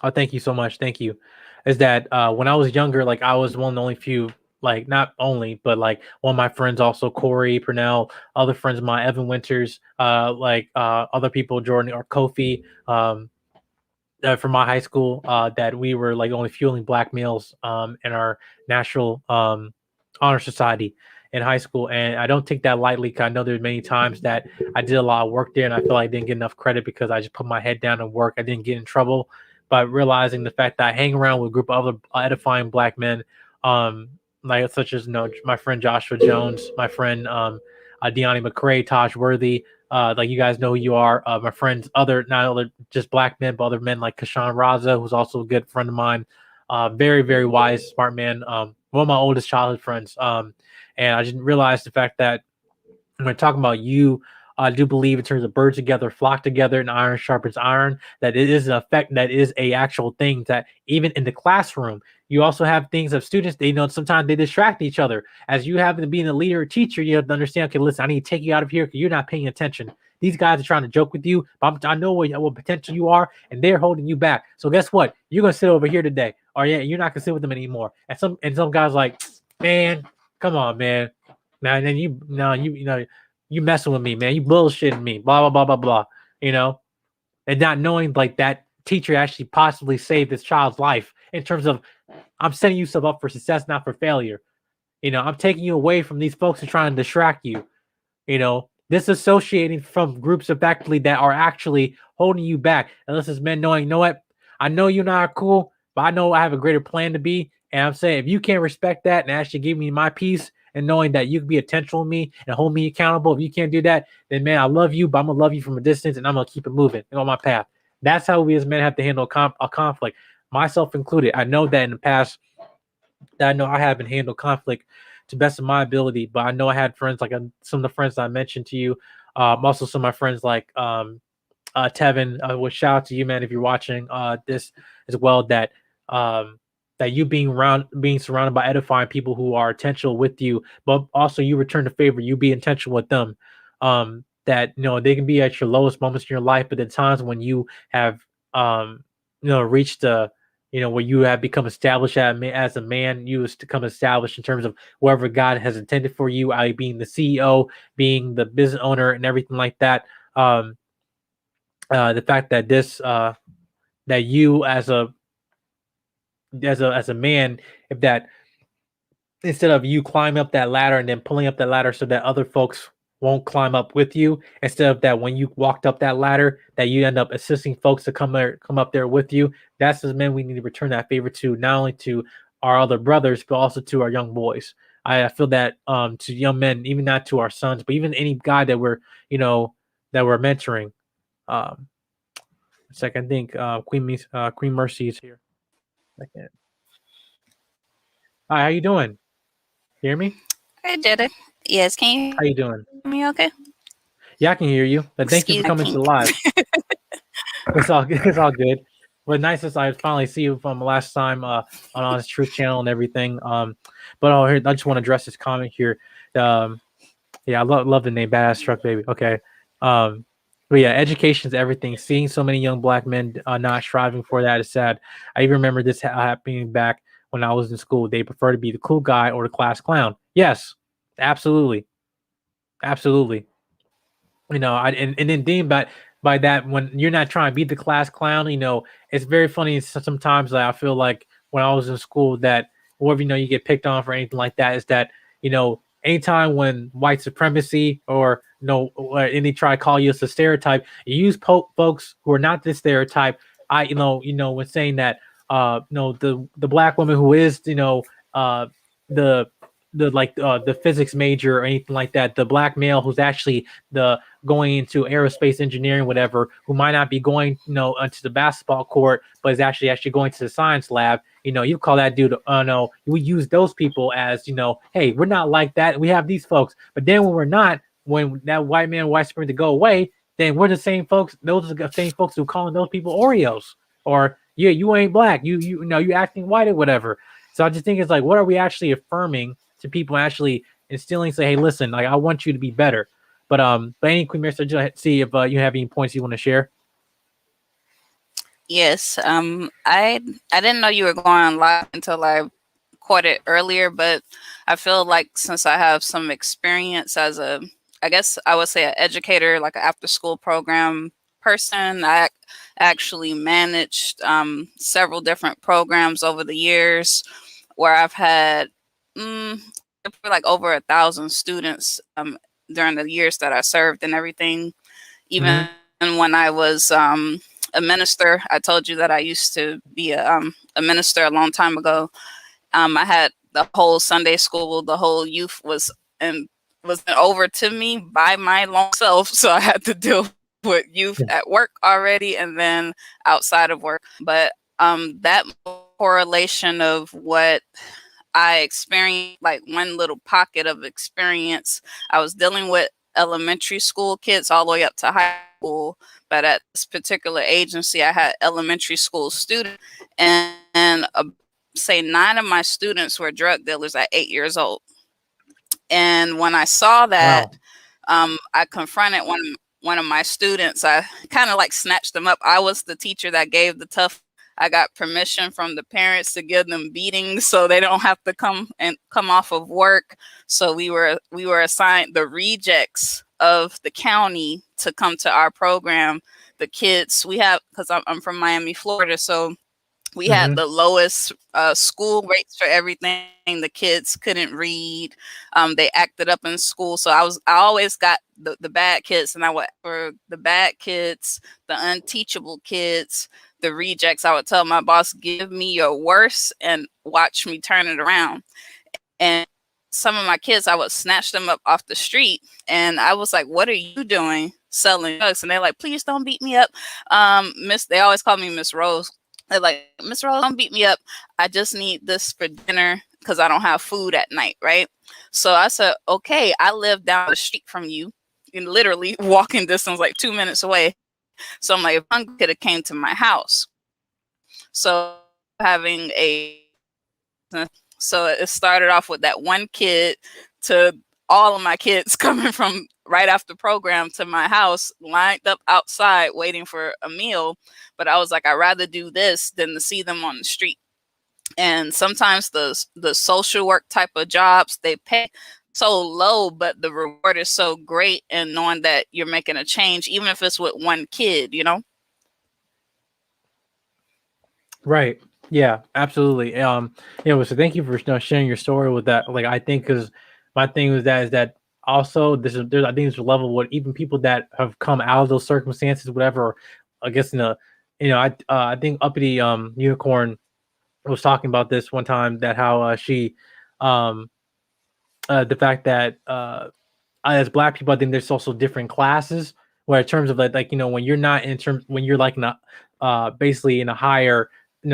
oh, thank you so much. Thank you. Is that when I was younger, like I was one of the only few, like not only, but like one of my friends, also Corey Purnell, other friends of mine, Evan Winters, other people, Jordan or Kofi, from my high school, that we were like only fueling black males in our national honor society in high school, and I don't take that lightly. 'Cause I know there's many times that I did a lot of work there, and I feel like I didn't get enough credit because I just put my head down and work. I didn't get in trouble, but realizing the fact that I hang around with a group of other edifying black men, um, like such as my friend Joshua Jones, my friend Deani McCrae, Taj Worthy, like you guys know who you are. My friends, other not other just black men, but other men like Kashan Raza, who's also a good friend of mine. Very very wise, smart man. One of my oldest childhood friends. And I didn't realize the fact that when we're talking about you, I do believe in terms of birds together, flock together, and iron sharpens iron. That it is an effect, that is a actual thing that even in the classroom, you also have things of students. They know sometimes they distract each other. As you happen to be a leader or teacher, you have to understand. Okay, listen, I need to take you out of here because you're not paying attention. These guys are trying to joke with you, but I know what potential you are, and they're holding you back. So guess what? You're gonna sit over here today, or yeah, you're not gonna sit with them anymore. And some guys like, man, come on, man. Now and then you messing with me, man. You bullshitting me. Blah blah blah blah blah. You know, and not knowing like that teacher actually possibly saved this child's life in terms of I'm setting you up for success, not for failure. I'm taking you away from these folks who are trying to distract you. Disassociating from groups of faculty that are actually holding you back. And this is men knowing, you know what? I know you're not cool, but I know I have a greater plan to be. And I'm saying if you can't respect that and actually give me my peace and knowing that you can be attentional to me and hold me accountable, if you can't do that, then man, I love you, but I'm gonna love you from a distance and I'm gonna keep it moving on my path. That's how we as men have to handle a conflict, myself included. I know that in the past that I know I haven't handled conflict to best of my ability, but I know I had friends like some of the friends that I mentioned to you. Also, some of my friends like Tevin. Well, shout out to you, man, if you're watching this as well. That you being surrounded by edifying people who are intentional with you, but also you return the favor. You be intentional with them. That they can be at your lowest moments in your life, but the times when you have reached the where you have become established as a man, you has become established in terms of wherever God has intended for you, I being the CEO, being the business owner, and everything like that. The fact that that you as a man, if that instead of you climbing up that ladder and then pulling up that ladder so that other folks won't climb up with you, instead of that when you walked up that ladder that you end up assisting folks to come up there with you. That's as men we need to return that favor to, not only to our other brothers but also to our young boys. I feel that to young men, even not to our sons, but even any guy that we're mentoring. um Second, I think Queen Mercy is here. Second. Hi, how you doing? Hear me? I did it. Yes, can you hear How me you okay? doing? Yeah, I can hear you. But thank you for Excuse coming me, to the I live. can't. It's all good. It's all good. But nice as I finally see you from last time on Honest Truth channel and everything. But here I just want to address this comment here. Um, yeah, I love the name Badass Truck Baby. Okay. Um, but yeah, education is everything. Seeing so many young black men not striving for that is sad. I even remember this happening back when I was in school. They prefer to be the cool guy or the class clown. Yes, absolutely, absolutely. And then deemed by that, when you're not trying to be the class clown, it's very funny sometimes that I feel like when I was in school that wherever you get picked on for anything like that is that anytime when white supremacy or or any try to call you as a stereotype, you use folks who are not this stereotype. When saying that the black woman who is the the physics major or anything like that, the black male who's actually the going into aerospace engineering, whatever, who might not be going, onto the basketball court, but is actually going to the science lab. You call that dude. No, we use those people as, hey, we're not like that. We have these folks, but then when we're not, when that white supremacy to go away, then we're the same folks. Those are the same folks who calling those people Oreos or yeah, you ain't black. You acting white or whatever. So I just think it's like, what are we actually affirming to people, actually instilling, say, hey, listen, like I want you to be better. But any Queen Mary, just see if you have any points you want to share. Yes. I didn't know you were going live until I caught it earlier, but I feel like since I have some experience as a, I guess I would say an educator, like an after school program person, I actually managed several different programs over the years where I've had like over 1,000 students during the years that I served and everything. Even Mm-hmm. when I was a minister, I told you that I used to be a minister a long time ago. I had the whole Sunday school, the whole youth was over to me by my long self, so I had to deal with youth at work already, and then outside of work. But that correlation of what I experienced, like one little pocket of experience, I was dealing with elementary school kids all the way up to high school. But at this particular agency, I had elementary school students, and say 9 of my students were drug dealers at 8 years old. And when I saw that, Wow. I confronted one of my students. I kind of like snatched them up. I was the teacher that gave the tough. I got permission from the parents to give them beatings so they don't have to come off of work. So we were assigned the rejects of the county to come to our program. The kids we have, because I'm from Miami, Florida, so we had Mm-hmm. the lowest school rates for everything. The kids couldn't read. They acted up in school. So I always got the bad kids, and I would, for the bad kids, the unteachable kids, the rejects, I would tell my boss, give me your worst and watch me turn it around. And some of my kids, I would snatch them up off the street, and I was like, what are you doing selling drugs? And they're like, please don't beat me up. Miss, they always call me Miss Rose. They're like, Miss Rose, don't beat me up. I just need this for dinner because I don't have food at night, right? So I said, okay, I live down the street from you, in literally walking distance, like 2 minutes away. So I'm like, if hungry, could have came to my house. So having a, so it started off with that one kid to all of my kids coming from right after program to my house, lined up outside waiting for a meal. But I was like, I'd rather do this than to see them on the street. And sometimes the social work type of jobs, they pay so low, but the reward is so great in knowing that you're making a change, even if it's with one kid, you know? Right. Yeah, absolutely. So thank you for sharing your story with that. Like, I think because my thing was that is that also there's I think there's a level what even people that have come out of those circumstances, whatever. I guess in a, I think Uppity Unicorn was talking about this one time, that how she um the fact that as Black people, I think there's also different classes where in terms of like when you're not in terms, when you're like in a basically in a higher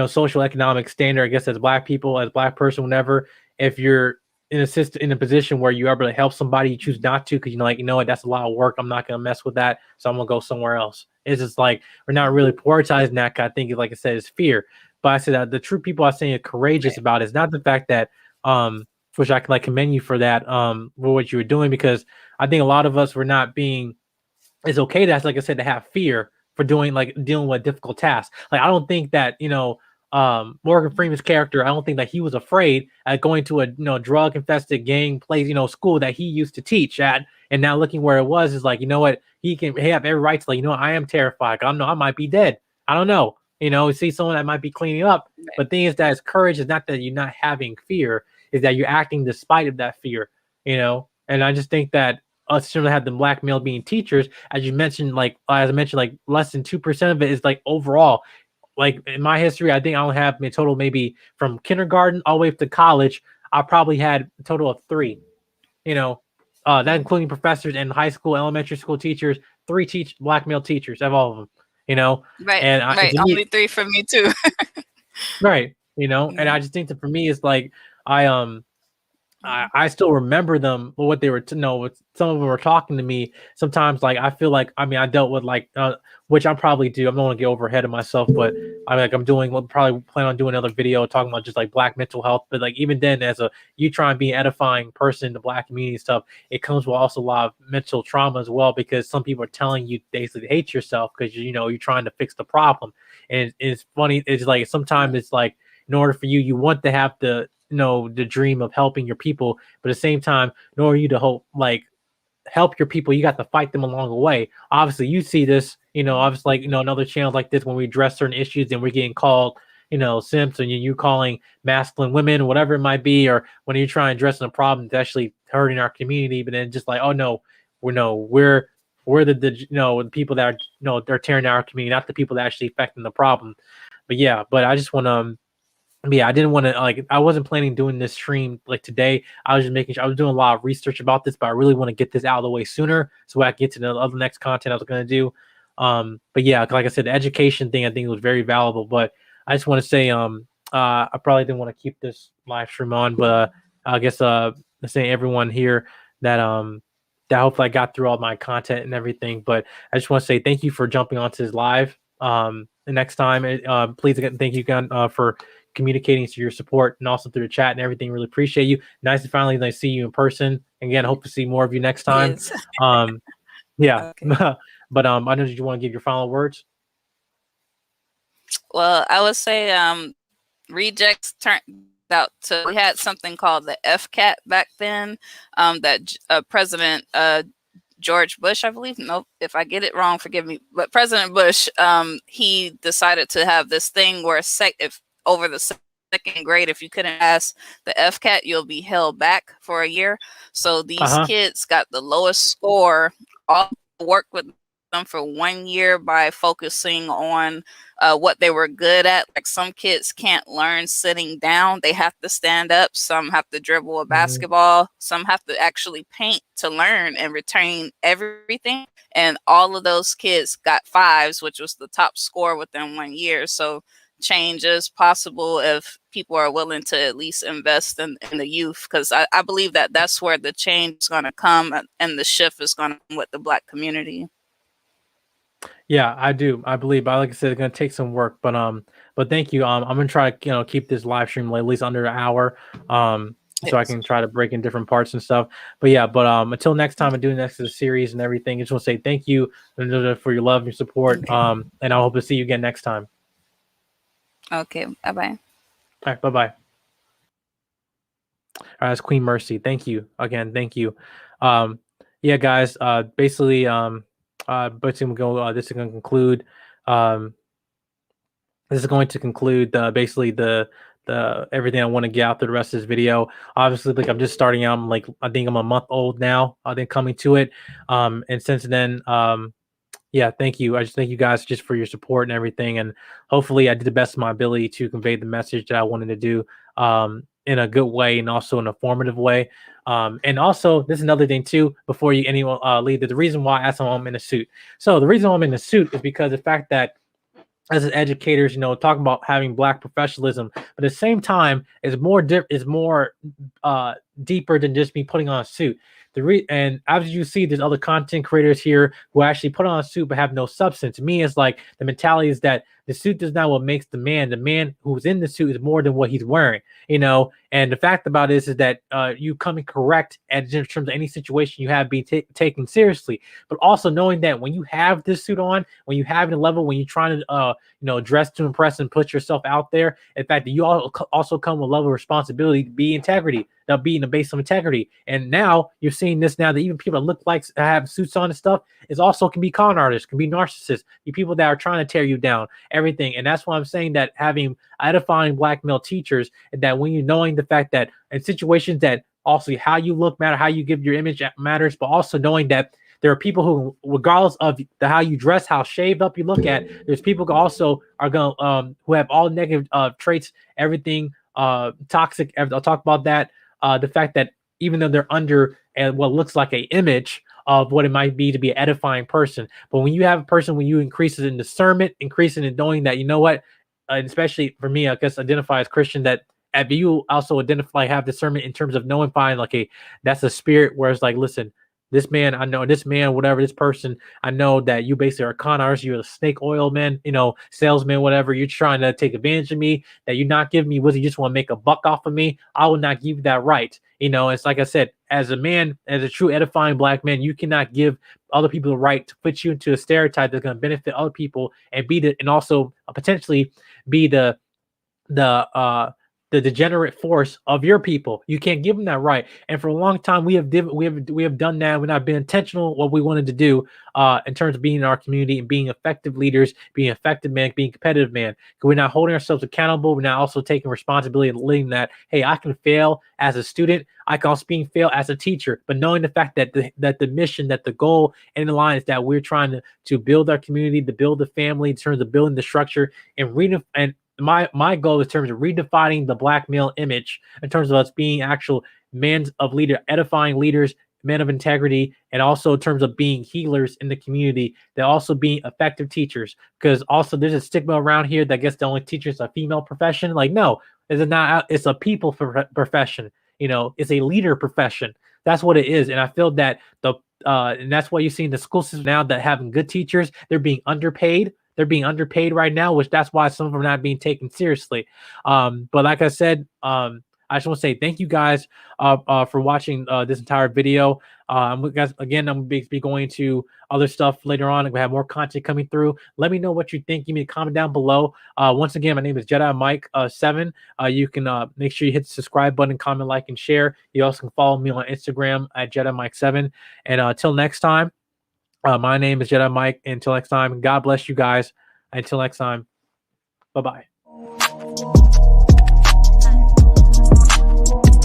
social economic standard, I guess, as Black people, as Black person, whenever, if you're in a position where you are able to help somebody, you choose not to because what, that's a lot of work, I'm not gonna mess with that, so I'm gonna go somewhere else. It's just like we're not really prioritizing that. I think, like I said, is fear. But I said that the true people I saying are courageous Right. about is not the fact that which I can like commend you for that for what you were doing, because I think a lot of us were not being. It's okay to, like I said, to have fear for doing like dealing with difficult tasks. Like I don't think that Morgan Freeman's character. I don't think that he was afraid at going to a drug infested gang place school that he used to teach at, and now looking where it was is like, what, he have every right to, like, I am terrified. I know I might be dead. I don't know. See someone that might be cleaning up. Right. But the thing is that courage is not that you're not having fear, is that you're acting despite of that fear. And I just think that us similar had the Black male being teachers, as you mentioned, like as I mentioned, like less than 2% of it is like overall. Like in my history, I think I only have a total maybe from kindergarten all the way up to college. I probably had a total of 3. You know, that including professors and high school, elementary school teachers. 3 Black male teachers of all of them. Right. And Right. to me, Only 3 for me too. right. And Yeah. I just think that for me, it's like I I still remember them, what they were to know. What some of them were talking to me. Sometimes, like I feel like, I mean, I dealt with like, which I probably do. I don't want to get over ahead of myself, but I'm doing. We'll probably plan on doing another video talking about just like Black mental health. But like even then, as a you try and be an edifying person in the Black community and stuff, it comes with also a lot of mental trauma as well, because some people are telling you basically to hate yourself because you're trying to fix the problem, and it's funny. It's like sometimes it's like in order for you, you want to have the dream of helping your people, but at the same time, in order you to help your people, you got to fight them along the way. Obviously, you see this, obviously, like, another channels like this, when we address certain issues and we're getting called, simps, and you calling masculine women, whatever it might be, or when you're trying to address a problem that's actually hurting our community, but then just like, oh no, we're the people that are, they're tearing down our community, not the people that actually affecting the problem. But yeah, but I just want to yeah, I didn't want to I wasn't planning doing this stream like today. I was just making sure I was doing a lot of research about this, but I really want to get this out of the way sooner so I can get to the other next content I was going to do. But yeah, like I said, the education thing I think was very valuable. But I just want to say, I probably didn't want to keep this live stream on, but I guess saying everyone here that that hopefully I got through all my content and everything. But I just want to say thank you for jumping onto this live. The next time, please again, thank you again for communicating to your support and also through the chat and everything. Really appreciate you. Nice to finally see you in person. Again, hope to see more of you next time. Yes. Yeah. Okay. But I know, did you want to give your final words? Well, I would say rejects turned out to, we had something called the FCAT back then, that President George Bush, I believe. Nope, if I get it wrong, forgive me. But President Bush, he decided to have this thing where if over the second grade, if you couldn't pass the FCAT, you'll be held back for a year. So these kids got the lowest score. All work with them for 1 year by focusing on what they were good at. Like some kids can't learn sitting down. They have to stand up. Some have to dribble a basketball. Some have to actually paint to learn and retain everything. And all of those kids got fives, which was the top score within 1 year. So change is possible if people are willing to at least invest in the youth, because I believe that that's where the change is going to come, and the shift is going to come with the Black community. Yeah, I do. I believe, but like I said, it's gonna take some work. But thank you. I'm gonna try to keep this live stream at least under an hour. So I can try to break in different parts and stuff. But yeah, until next time I do next to the series and everything, I just want to say thank you for your love and your support. Okay. And I hope to see you again next time. Okay. Bye-bye. All right, bye-bye. All right, that's Queen Mercy. Thank you again. Thank you. Yeah, guys, basically, but we'll go, this is going to conclude, basically the everything I want to get out through the rest of this video. Obviously, like I'm just starting out. I think I'm a month old now. I think coming to it. And since then, yeah, thank you. I just thank you guys just for your support and everything. And hopefully I did the best of my ability to convey the message that I wanted to do, in a good way and also in a formative way. And also, this is another thing too, before anyone leave, the reason why I asked them I'm in a suit. So the reason why I'm in a suit is because the fact that as educators, talking about having Black professionalism, but at the same time, is more deeper than just me putting on a suit. And as you see, there's other content creators here who actually put on a suit but have no substance. To me, it's like the mentality is that the suit is not what makes the man. The man who's in the suit is more than what he's wearing, And the fact about it is that you coming correct in terms of any situation you have being taken seriously, but also knowing that when you have this suit on, when you have a level, when you're trying to dress to impress and put yourself out there, in fact, that you also come with a level of responsibility to be integrity, now being the base of integrity. And now you're seeing this now that even people that look like have suits on and stuff is also can be con artists, can be narcissists, be people that are trying to tear you down, everything. And that's why I'm saying that having edifying Black male teachers, that when you're knowing the fact that in situations that also how you look matter, how you give your image matters, but also knowing that there are people who, regardless of how you dress, how shaved up you look at, there's people who also are going who have all negative traits, everything toxic. I'll talk about that. The fact that even though they're under what looks like an image of what it might be to be an edifying person, but when you have a person, when you increase it in discernment, increase it in knowing that, and especially for me, I guess identify as Christian, that if you also identify, have discernment in terms of knowing, fine, like, hey, that's a spirit where it's like, listen, this man, I know this man, whatever, this person, I know that you basically are a con artist, you're a snake oil man, salesman, whatever. You're trying to take advantage of me, that you're not giving me what you just want to make a buck off of me. I will not give you that right. It's like I said, as a man, as a true edifying black man, you cannot give other people the right to put you into a stereotype that's going to benefit other people and and also potentially be the uh the degenerate force of your people. You can't give them that right. And for a long time, we have done that. We're not been intentional what we wanted to do in terms of being in our community and being effective leaders, being effective man, being competitive man. We're not holding ourselves accountable. We're not also taking responsibility and leading that. Hey, I can fail as a student. I can also fail as a teacher. But knowing the fact that the mission, that the goal and the line is that we're trying to build our community, to build the family in terms of building the structure and reading and my goal in terms of redefining the black male image in terms of us being actual men of leader, edifying leaders, men of integrity, and also in terms of being healers in the community. They're also being effective teachers, because also there's a stigma around here that gets the only teacher is a female profession. Like, no, it's not. It's a people profession. It's a leader profession. That's what it is. And I feel that and that's why you see in the school system now that having good teachers, they're being underpaid. They're being underpaid right now, which that's why some of them are not being taken seriously. But like I said, I just want to say thank you guys for watching this entire video. Guys, again, I'm going to be going to other stuff later on. We have more content coming through. Let me know what you think. Give me a comment down below. Once again, my name is Jedi Mike 7. You can make sure you hit the subscribe button, comment, like, and share. You also can follow me on Instagram at Jedi Mike 7. And until next time. My name is Jedi Mike. Until next time, God bless you guys. Until next time, bye-bye.